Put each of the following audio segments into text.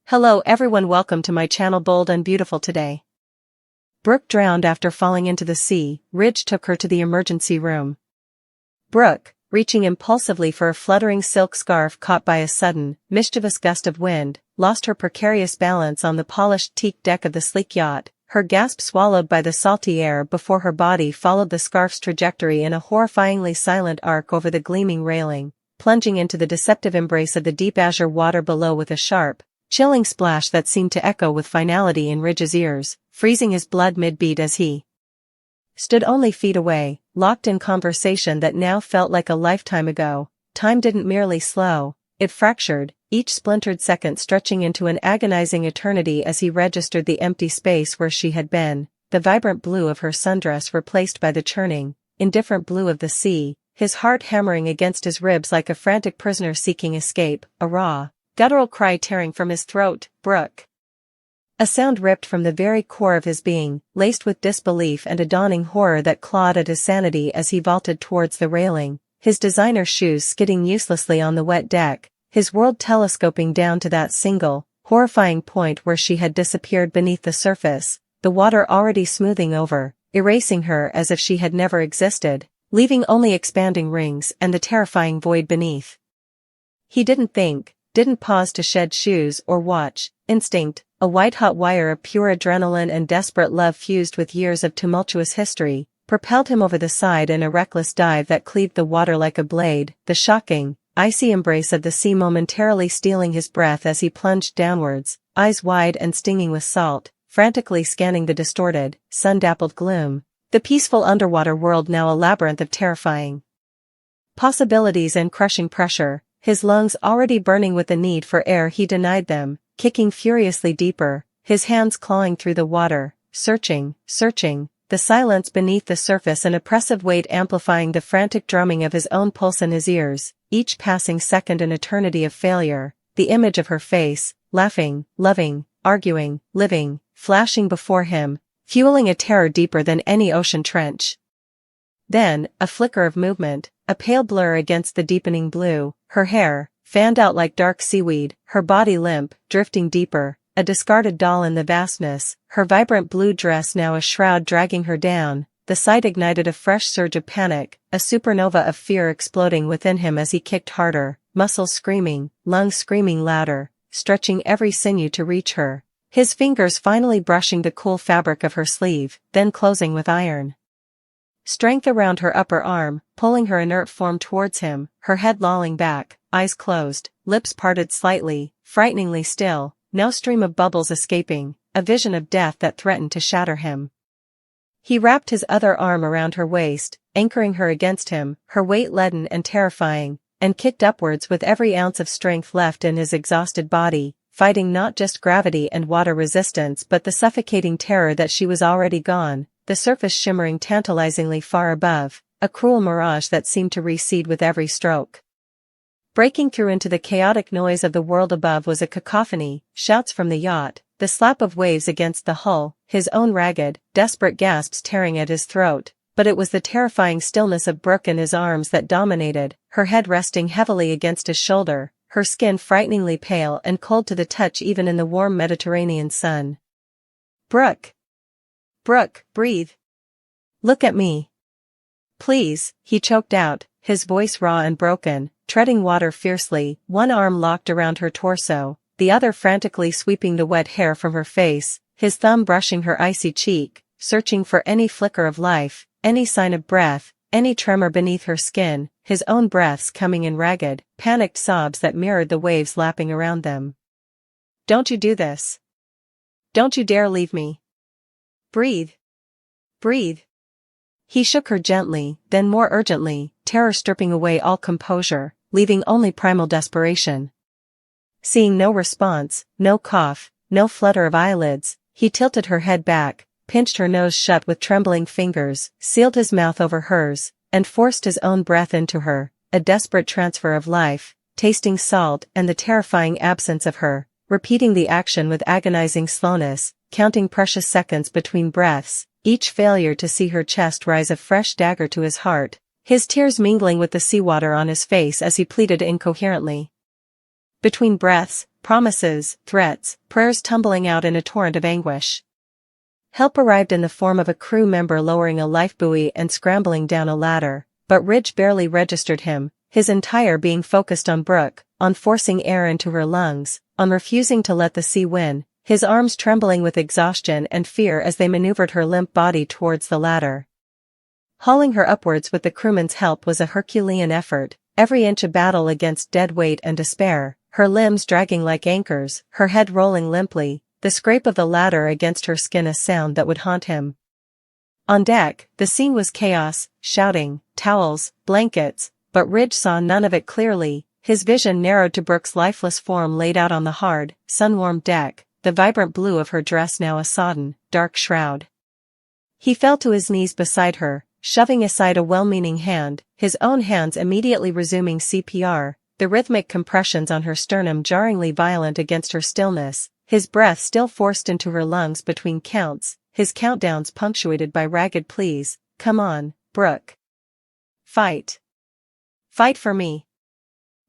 Hello everyone, welcome to my channel. Bold and beautiful today. Brooke drowned after falling into the sea. Ridge took her to the emergency room. Brooke, reaching impulsively for a fluttering silk scarf caught by a sudden, mischievous gust of wind, lost her precarious balance on the polished teak deck of the sleek yacht, her gasp swallowed by the salty air before her body followed the scarf's trajectory in a horrifyingly silent arc over the gleaming railing, plunging into the deceptive embrace of the deep azure water below with a sharp, chilling splash that seemed to echo with finality in Ridge's ears, freezing his blood mid-beat as he stood only feet away, locked in conversation that now felt like a lifetime ago. Time didn't merely slow, it fractured, each splintered second stretching into an agonizing eternity as he registered the empty space where she had been, the vibrant blue of her sundress replaced by the churning, indifferent blue of the sea, his heart hammering against his ribs like a frantic prisoner seeking escape, a raw, guttural cry tearing from his throat, "Brooke!" A sound ripped from the very core of his being, laced with disbelief and a dawning horror that clawed at his sanity as he vaulted towards the railing, his designer shoes skidding uselessly on the wet deck, his world telescoping down to that single, horrifying point where she had disappeared beneath the surface, the water already smoothing over, erasing her as if she had never existed, leaving only expanding rings and the terrifying void beneath. He didn't think, didn't pause to shed shoes or watch. Instinct, a white-hot wire of pure adrenaline and desperate love fused with years of tumultuous history, propelled him over the side in a reckless dive that cleaved the water like a blade, the shocking, icy embrace of the sea momentarily stealing his breath as he plunged downwards, eyes wide and stinging with salt, frantically scanning the distorted, sun-dappled gloom, the peaceful underwater world now a labyrinth of terrifying possibilities and crushing pressure. His lungs already burning with the need for air, he denied them, kicking furiously deeper, his hands clawing through the water, searching, the silence beneath the surface an oppressive weight amplifying the frantic drumming of his own pulse in his ears, each passing second an eternity of failure, the image of her face, laughing, loving, arguing, living, flashing before him, fueling a terror deeper than any ocean trench. Then, a flicker of movement, a pale blur against the deepening blue, her hair, fanned out like dark seaweed, her body limp, drifting deeper, a discarded doll in the vastness, her vibrant blue dress now a shroud dragging her down. The sight ignited a fresh surge of panic, a supernova of fear exploding within him as he kicked harder, muscles screaming, lungs screaming louder, stretching every sinew to reach her, his fingers finally brushing the cool fabric of her sleeve, then closing with iron strength around her upper arm, pulling her inert form towards him, her head lolling back, eyes closed, lips parted slightly, frighteningly still, no stream of bubbles escaping, a vision of death that threatened to shatter him. He wrapped his other arm around her waist, anchoring her against him, her weight leaden and terrifying, and kicked upwards with every ounce of strength left in his exhausted body, fighting not just gravity and water resistance but the suffocating terror that she was already gone. The surface shimmering tantalizingly far above, a cruel mirage that seemed to recede with every stroke. Breaking through into the chaotic noise of the world above was a cacophony, shouts from the yacht, the slap of waves against the hull, his own ragged, desperate gasps tearing at his throat, but it was the terrifying stillness of Brooke in his arms that dominated, her head resting heavily against his shoulder, her skin frighteningly pale and cold to the touch even in the warm Mediterranean sun. "Brooke! Brooke, breathe. Look at me. Please," he choked out, his voice raw and broken, treading water fiercely, one arm locked around her torso, the other frantically sweeping the wet hair from her face, his thumb brushing her icy cheek, searching for any flicker of life, any sign of breath, any tremor beneath her skin, his own breaths coming in ragged, panicked sobs that mirrored the waves lapping around them. "Don't you do this. Don't you dare leave me. Breathe. Breathe." He shook her gently, then more urgently, terror stripping away all composure, leaving only primal desperation. Seeing no response, no cough, no flutter of eyelids, he tilted her head back, pinched her nose shut with trembling fingers, sealed his mouth over hers, and forced his own breath into her, a desperate transfer of life, tasting salt and the terrifying absence of her, repeating the action with agonizing slowness, counting precious seconds between breaths, each failure to see her chest rise a fresh dagger to his heart, his tears mingling with the seawater on his face as he pleaded incoherently. Between breaths, promises, threats, prayers tumbling out in a torrent of anguish. Help arrived in the form of a crew member lowering a lifebuoy and scrambling down a ladder, but Ridge barely registered him, his entire being focused on Brooke, on forcing air into her lungs, on refusing to let the sea win, his arms trembling with exhaustion and fear as they maneuvered her limp body towards the ladder. Hauling her upwards with the crewman's help was a Herculean effort, every inch a battle against dead weight and despair, her limbs dragging like anchors, her head rolling limply, the scrape of the ladder against her skin a sound that would haunt him. On deck, the scene was chaos, shouting, towels, blankets, but Ridge saw none of it clearly, his vision narrowed to Brooke's lifeless form laid out on the hard, sun-warmed deck, the vibrant blue of her dress now a sodden, dark shroud. He fell to his knees beside her, shoving aside a well-meaning hand, his own hands immediately resuming CPR, the rhythmic compressions on her sternum jarringly violent against her stillness, his breath still forced into her lungs between counts, his countdowns punctuated by ragged pleas, "Come on, Brooke. Fight. Fight for me."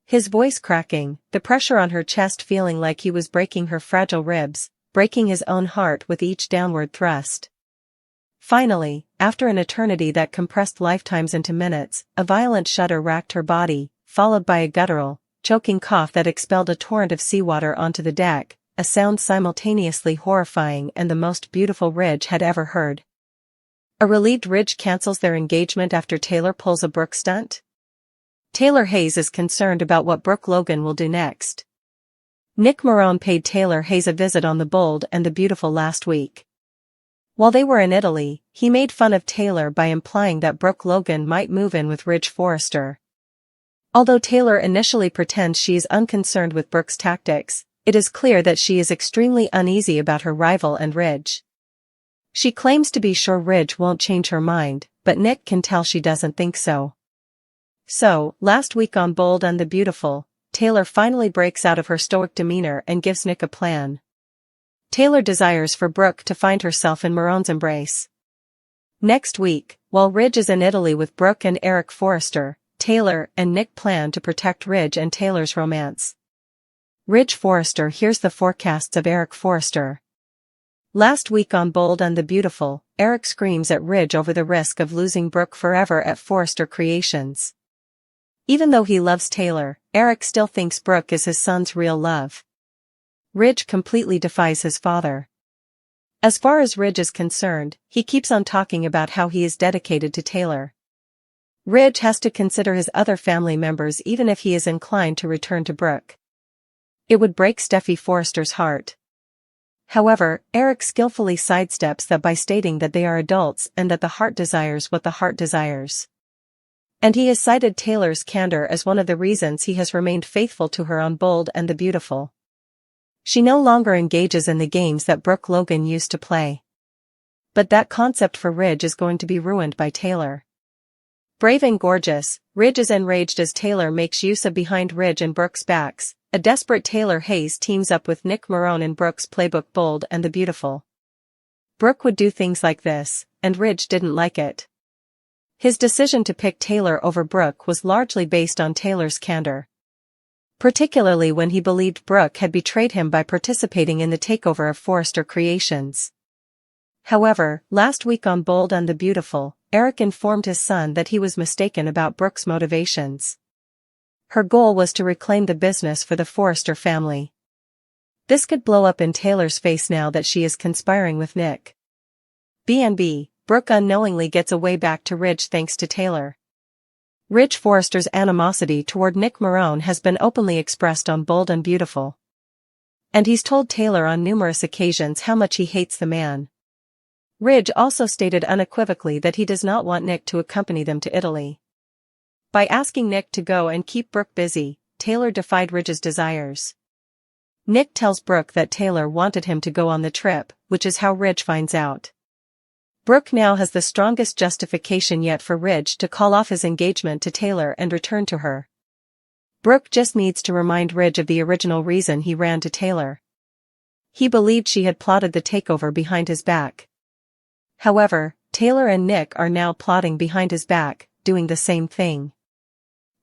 His voice cracking, the pressure on her chest feeling like he was breaking her fragile ribs, breaking his own heart with each downward thrust. Finally, after an eternity that compressed lifetimes into minutes, a violent shudder racked her body, followed by a guttural, choking cough that expelled a torrent of seawater onto the deck, a sound simultaneously horrifying and the most beautiful Ridge had ever heard. A relieved Ridge cancels their engagement after Taylor pulls a Brooke stunt? Taylor Hayes is concerned about what Brooke Logan will do next. Nick Marone paid Taylor Hayes a visit on the Bold and the Beautiful last week. While they were in Italy, he made fun of Taylor by implying that Brooke Logan might move in with Ridge Forrester. Although Taylor initially pretends she is unconcerned with Brooke's tactics, it is clear that she is extremely uneasy about her rival and Ridge. She claims to be sure Ridge won't change her mind, but Nick can tell she doesn't think so. So, last week on Bold and the Beautiful, Taylor finally breaks out of her stoic demeanor and gives Nick a plan. Taylor desires for Brooke to find herself in Marone's embrace. Next week, while Ridge is in Italy with Brooke and Eric Forrester, Taylor and Nick plan to protect Ridge and Taylor's romance. Ridge Forrester hears the forecasts of Eric Forrester. Last week on Bold and the Beautiful, Eric screams at Ridge over the risk of losing Brooke forever at Forrester Creations. Even though he loves Taylor, Eric still thinks Brooke is his son's real love. Ridge completely defies his father. As far as Ridge is concerned, he keeps on talking about how he is dedicated to Taylor. Ridge has to consider his other family members even if he is inclined to return to Brooke. It would break Steffi Forrester's heart. However, Eric skillfully sidesteps that by stating that they are adults and that the heart desires what the heart desires. And he has cited Taylor's candor as one of the reasons he has remained faithful to her on Bold and the Beautiful. She no longer engages in the games that Brooke Logan used to play. But that concept for Ridge is going to be ruined by Taylor. Brave and gorgeous, Ridge is enraged as Taylor makes use of behind Ridge and Brooke's backs. A desperate Taylor Hayes teams up with Nick Marone in Brooke's playbook Bold and the Beautiful. Brooke would do things like this, and Ridge didn't like it. His decision to pick Taylor over Brooke was largely based on Taylor's candor. Particularly when he believed Brooke had betrayed him by participating in the takeover of Forrester Creations. However, last week on Bold and the Beautiful, Eric informed his son that he was mistaken about Brooke's motivations. Her goal was to reclaim the business for the Forrester family. This could blow up in Taylor's face now that she is conspiring with Nick. B&B, Brooke unknowingly gets a way back to Ridge thanks to Taylor. Ridge Forrester's animosity toward Nick Marone has been openly expressed on Bold and Beautiful. And he's told Taylor on numerous occasions how much he hates the man. Ridge also stated unequivocally that he does not want Nick to accompany them to Italy. By asking Nick to go and keep Brooke busy, Taylor defied Ridge's desires. Nick tells Brooke that Taylor wanted him to go on the trip, which is how Ridge finds out. Brooke now has the strongest justification yet for Ridge to call off his engagement to Taylor and return to her. Brooke just needs to remind Ridge of the original reason he ran to Taylor. He believed she had plotted the takeover behind his back. However, Taylor and Nick are now plotting behind his back, doing the same thing.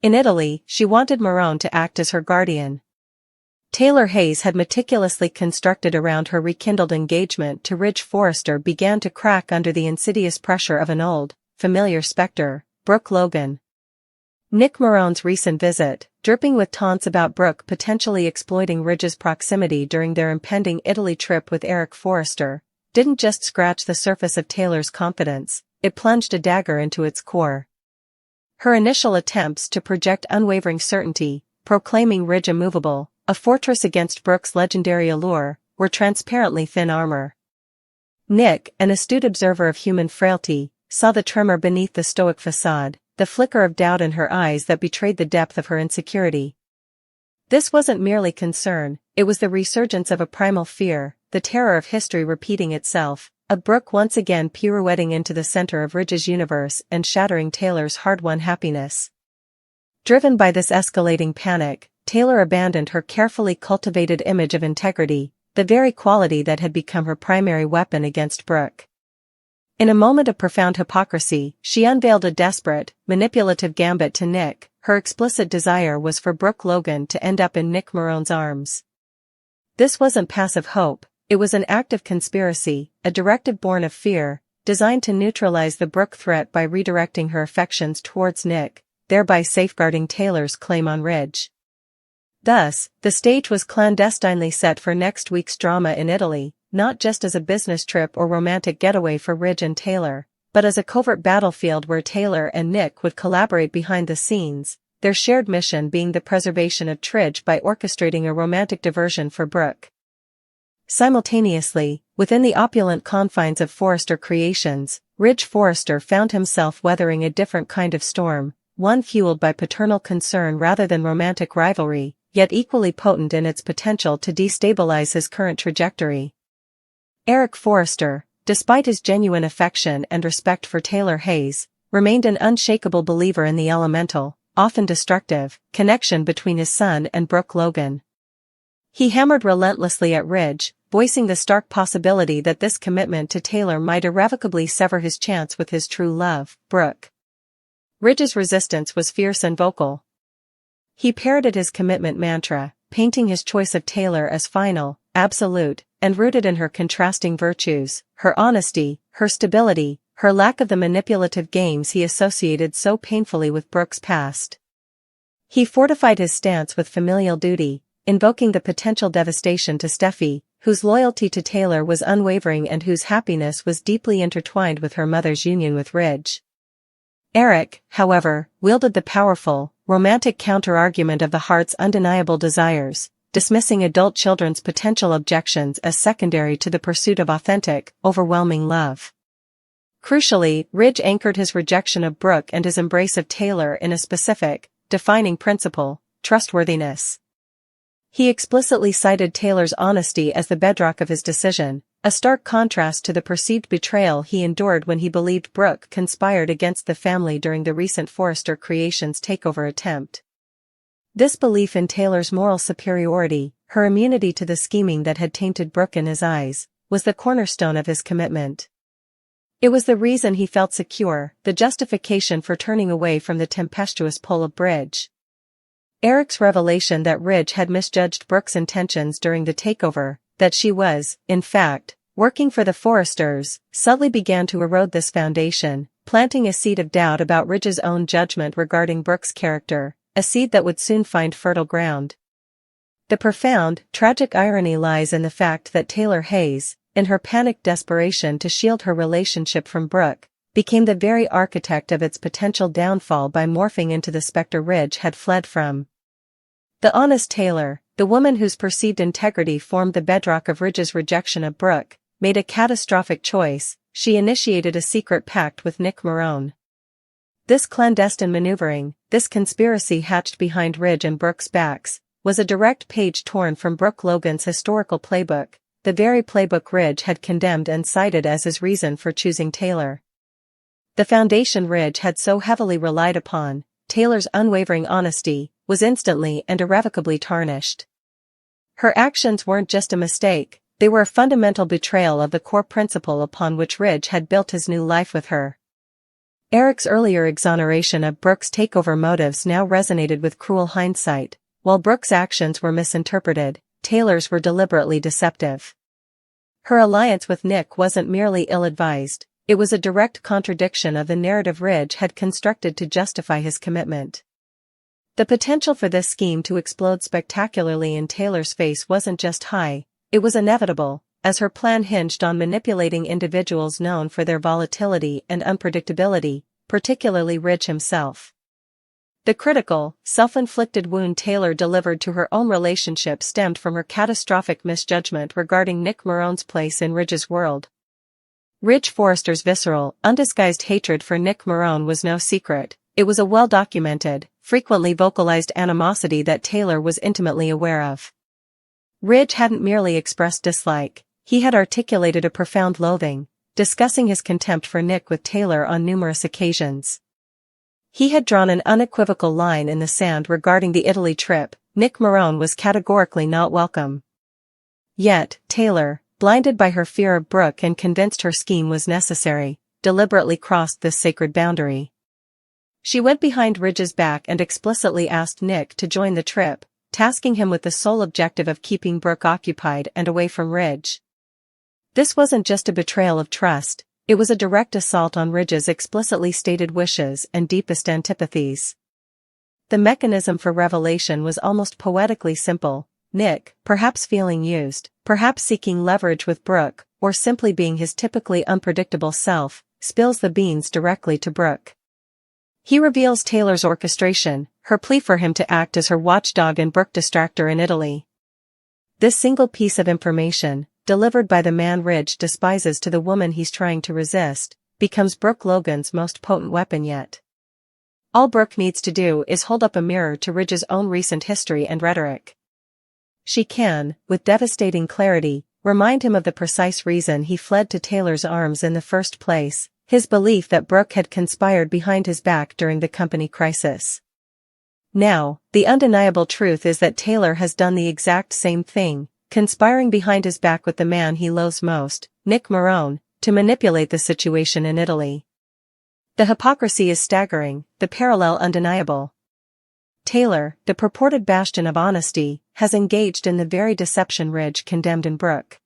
In Italy, she wanted Marone to act as her guardian. Taylor Hayes had meticulously constructed around her rekindled engagement to Ridge Forrester began to crack under the insidious pressure of an old, familiar specter, Brooke Logan. Nick Marone's recent visit, dripping with taunts about Brooke potentially exploiting Ridge's proximity during their impending Italy trip with Eric Forrester, didn't just scratch the surface of Taylor's confidence, it plunged a dagger into its core. Her initial attempts to project unwavering certainty, proclaiming Ridge immovable, a fortress against Brooke's legendary allure, were transparently thin armor. Nick, an astute observer of human frailty, saw the tremor beneath the stoic facade, the flicker of doubt in her eyes that betrayed the depth of her insecurity. This wasn't merely concern, it was the resurgence of a primal fear, the terror of history repeating itself, of Brooke once again pirouetting into the center of Ridge's universe and shattering Taylor's hard-won happiness. Driven by this escalating panic, Taylor abandoned her carefully cultivated image of integrity, the very quality that had become her primary weapon against Brooke. In a moment of profound hypocrisy, she unveiled a desperate, manipulative gambit to Nick. Her explicit desire was for Brooke Logan to end up in Nick Marone's arms. This wasn't passive hope, it was an active conspiracy, a directive born of fear, designed to neutralize the Brooke threat by redirecting her affections towards Nick, thereby safeguarding Taylor's claim on Ridge. Thus, the stage was clandestinely set for next week's drama in Italy, not just as a business trip or romantic getaway for Ridge and Taylor, but as a covert battlefield where Taylor and Nick would collaborate behind the scenes, their shared mission being the preservation of Ridge by orchestrating a romantic diversion for Brooke. Simultaneously, within the opulent confines of Forrester Creations, Ridge Forrester found himself weathering a different kind of storm, one fueled by paternal concern rather than romantic rivalry, yet equally potent in its potential to destabilize his current trajectory. Eric Forrester, despite his genuine affection and respect for Taylor Hayes, remained an unshakable believer in the elemental, often destructive, connection between his son and Brooke Logan. He hammered relentlessly at Ridge, voicing the stark possibility that this commitment to Taylor might irrevocably sever his chance with his true love, Brooke. Ridge's resistance was fierce and vocal. He parroted his commitment mantra, painting his choice of Taylor as final, absolute, and rooted in her contrasting virtues, her honesty, her stability, her lack of the manipulative games he associated so painfully with Brooke's past. He fortified his stance with familial duty, invoking the potential devastation to Steffi, whose loyalty to Taylor was unwavering and whose happiness was deeply intertwined with her mother's union with Ridge. Eric, however, wielded the powerful, romantic counter-argument of the heart's undeniable desires, dismissing adult children's potential objections as secondary to the pursuit of authentic, overwhelming love. Crucially, Ridge anchored his rejection of Brooke and his embrace of Taylor in a specific, defining principle: trustworthiness. He explicitly cited Taylor's honesty as the bedrock of his decision, a stark contrast to the perceived betrayal he endured when he believed Brooke conspired against the family during the recent Forrester Creations takeover attempt. This belief in Taylor's moral superiority, her immunity to the scheming that had tainted Brooke in his eyes, was the cornerstone of his commitment. It was the reason he felt secure, the justification for turning away from the tempestuous pull of Ridge. Eric's revelation that Ridge had misjudged Brooke's intentions during the takeover, that she was, in fact, working for the Forresters, subtly began to erode this foundation, planting a seed of doubt about Ridge's own judgment regarding Brooke's character, a seed that would soon find fertile ground. The profound, tragic irony lies in the fact that Taylor Hayes, in her panicked desperation to shield her relationship from Brooke, became the very architect of its potential downfall by morphing into the specter Ridge had fled from. The honest Taylor, the woman whose perceived integrity formed the bedrock of Ridge's rejection of Brooke, made a catastrophic choice. She initiated a secret pact with Nick Marone. This clandestine maneuvering, this conspiracy hatched behind Ridge and Brooke's backs, was a direct page torn from Brooke Logan's historical playbook, the very playbook Ridge had condemned and cited as his reason for choosing Taylor. The foundation Ridge had so heavily relied upon, Taylor's unwavering honesty, was instantly and irrevocably tarnished. Her actions weren't just a mistake, they were a fundamental betrayal of the core principle upon which Ridge had built his new life with her. Eric's earlier exoneration of Brooke's takeover motives now resonated with cruel hindsight, while Brooke's actions were misinterpreted, Taylor's were deliberately deceptive. Her alliance with Nick wasn't merely ill-advised, it was a direct contradiction of the narrative Ridge had constructed to justify his commitment. The potential for this scheme to explode spectacularly in Taylor's face wasn't just high, it was inevitable, as her plan hinged on manipulating individuals known for their volatility and unpredictability, particularly Ridge himself. The critical, self-inflicted wound Taylor delivered to her own relationship stemmed from her catastrophic misjudgment regarding Nick Marone's place in Ridge's world. Ridge Forrester's visceral, undisguised hatred for Nick Marone was no secret, it was a well-documented, frequently vocalized animosity that Taylor was intimately aware of. Ridge hadn't merely expressed dislike, he had articulated a profound loathing, discussing his contempt for Nick with Taylor on numerous occasions. He had drawn an unequivocal line in the sand regarding the Italy trip, Nick Marone was categorically not welcome. Yet, Taylor, blinded by her fear of Brooke and convinced her scheme was necessary, deliberately crossed this sacred boundary. She went behind Ridge's back and explicitly asked Nick to join the trip, tasking him with the sole objective of keeping Brooke occupied and away from Ridge. This wasn't just a betrayal of trust, it was a direct assault on Ridge's explicitly stated wishes and deepest antipathies. The mechanism for revelation was almost poetically simple. Nick, perhaps feeling used, perhaps seeking leverage with Brooke, or simply being his typically unpredictable self, spills the beans directly to Brooke. He reveals Taylor's orchestration, her plea for him to act as her watchdog and Brooke distractor in Italy. This single piece of information, delivered by the man Ridge despises to the woman he's trying to resist, becomes Brooke Logan's most potent weapon yet. All Brooke needs to do is hold up a mirror to Ridge's own recent history and rhetoric. She can, with devastating clarity, remind him of the precise reason he fled to Taylor's arms in the first place, his belief that Brooke had conspired behind his back during the company crisis. Now, the undeniable truth is that Taylor has done the exact same thing, conspiring behind his back with the man he loathes most, Nick Marone, to manipulate the situation in Italy. The hypocrisy is staggering, the parallel undeniable. Taylor, the purported bastion of honesty, has engaged in the very deception Ridge condemned in Brooke.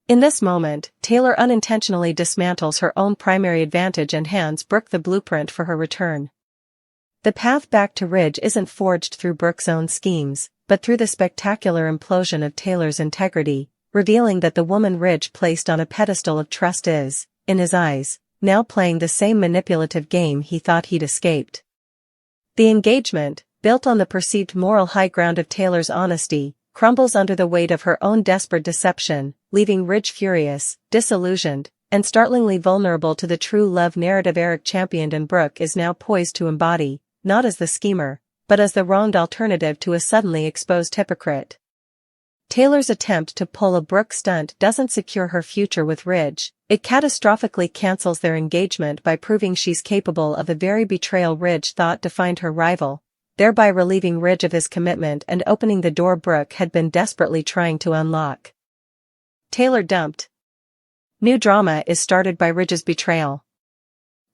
In this moment, Taylor unintentionally dismantles her own primary advantage and hands Brooke the blueprint for her return. The path back to Ridge isn't forged through Brooke's own schemes, but through the spectacular implosion of Taylor's integrity, revealing that the woman Ridge placed on a pedestal of trust is, in his eyes, now playing the same manipulative game he thought he'd escaped. The engagement, built on the perceived moral high ground of Taylor's honesty, crumbles under the weight of her own desperate deception, leaving Ridge furious, disillusioned, and startlingly vulnerable to the true love narrative Eric championed and Brooke is now poised to embody, not as the schemer, but as the wronged alternative to a suddenly exposed hypocrite. Taylor's attempt to pull a Brooke stunt doesn't secure her future with Ridge, it catastrophically cancels their engagement by proving she's capable of the very betrayal Ridge thought defined her rival, thereby relieving Ridge of his commitment and opening the door Brooke had been desperately trying to unlock. Taylor dumped. New drama is started by Ridge's betrayal.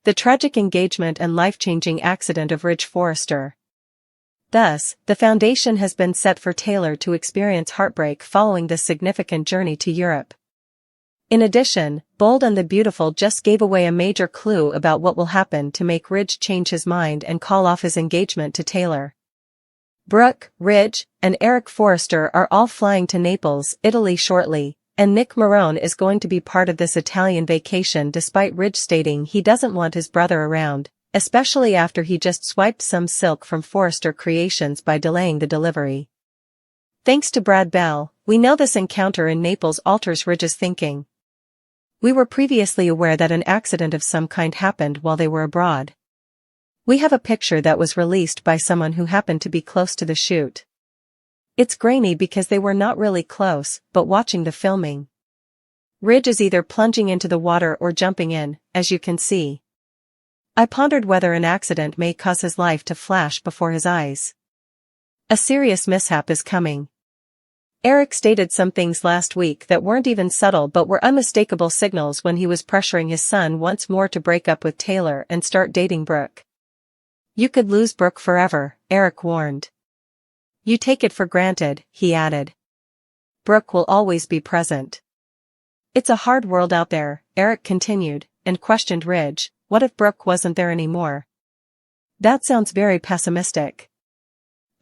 The tragic engagement and life-changing accident of Ridge Forrester. Thus, the foundation has been set for Taylor to experience heartbreak following this significant journey to Europe. In addition, Bold and the Beautiful just gave away a major clue about what will happen to make Ridge change his mind and call off his engagement to Taylor. Brooke, Ridge, and Eric Forrester are all flying to Naples, Italy shortly, and Nick Marone is going to be part of this Italian vacation despite Ridge stating he doesn't want his brother around, especially after he just swiped some silk from Forrester Creations by delaying the delivery. Thanks to Brad Bell, we know this encounter in Naples alters Ridge's thinking. We were previously aware that an accident of some kind happened while they were abroad. We have a picture that was released by someone who happened to be close to the shoot. It's grainy because they were not really close, but watching the filming. Ridge is either plunging into the water or jumping in, as you can see. I pondered whether an accident may cause his life to flash before his eyes. A serious mishap is coming. Eric stated some things last week that weren't even subtle but were unmistakable signals when he was pressuring his son once more to break up with Taylor and start dating Brooke. You could lose Brooke forever, Eric warned. You take it for granted, he added. Brooke will always be present. It's a hard world out there, Eric continued, and questioned Ridge, what if Brooke wasn't there anymore? That sounds very pessimistic.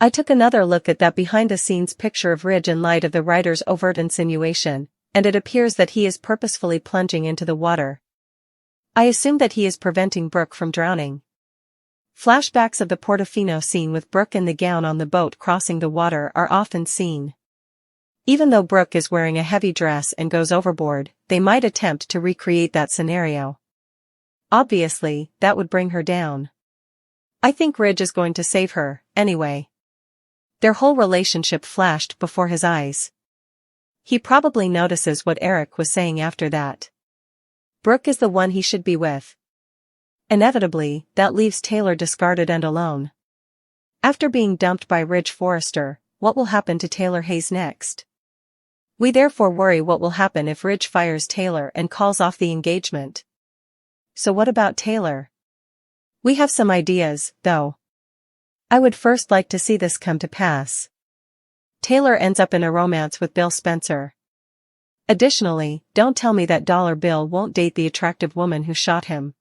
I took another look at that behind-the-scenes picture of Ridge in light of the writer's overt insinuation, and it appears that he is purposefully plunging into the water. I assume that he is preventing Brooke from drowning. Flashbacks of the Portofino scene with Brooke in the gown on the boat crossing the water are often seen. Even though Brooke is wearing a heavy dress and goes overboard, they might attempt to recreate that scenario. Obviously, that would bring her down. I think Ridge is going to save her, anyway. Their whole relationship flashed before his eyes. He probably notices what Eric was saying after that. Brooke is the one he should be with. Inevitably, that leaves Taylor discarded and alone. After being dumped by Ridge Forrester, what will happen to Taylor Hayes next? We therefore worry what will happen if Ridge fires Taylor and calls off the engagement. So what about Taylor? We have some ideas, though. I would first like to see this come to pass. Taylor ends up in a romance with Bill Spencer. Additionally, don't tell me that Dollar Bill won't date the attractive woman who shot him.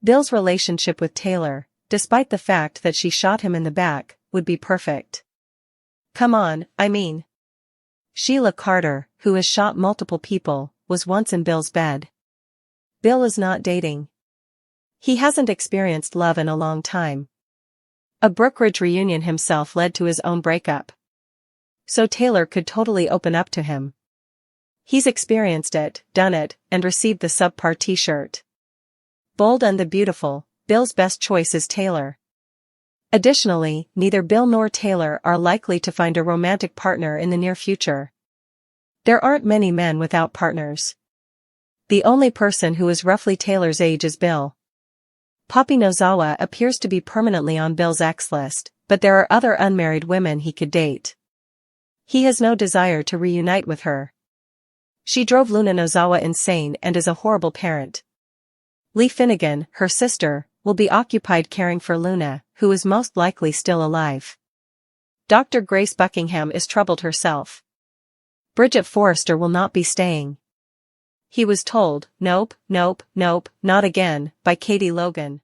Bill's relationship with Taylor, despite the fact that she shot him in the back, would be perfect. Come on, I mean. Sheila Carter, who has shot multiple people, was once in Bill's bed. Bill is not dating. He hasn't experienced love in a long time. A Brooke Ridge reunion himself led to his own breakup. So Taylor could totally open up to him. He's experienced it, done it, and received the subpar t-shirt. Bold and the beautiful, Bill's best choice is Taylor. Additionally, neither Bill nor Taylor are likely to find a romantic partner in the near future. There aren't many men without partners. The only person who is roughly Taylor's age is Bill. Poppy Nozawa appears to be permanently on Bill's ex list, but there are other unmarried women he could date. He has no desire to reunite with her. She drove Luna Nozawa insane and is a horrible parent. Lee Finnegan, her sister, will be occupied caring for Luna, who is most likely still alive. Dr. Grace Buckingham is troubled herself. Bridget Forrester will not be staying. He was told, nope, nope, nope, not again, by Katie Logan.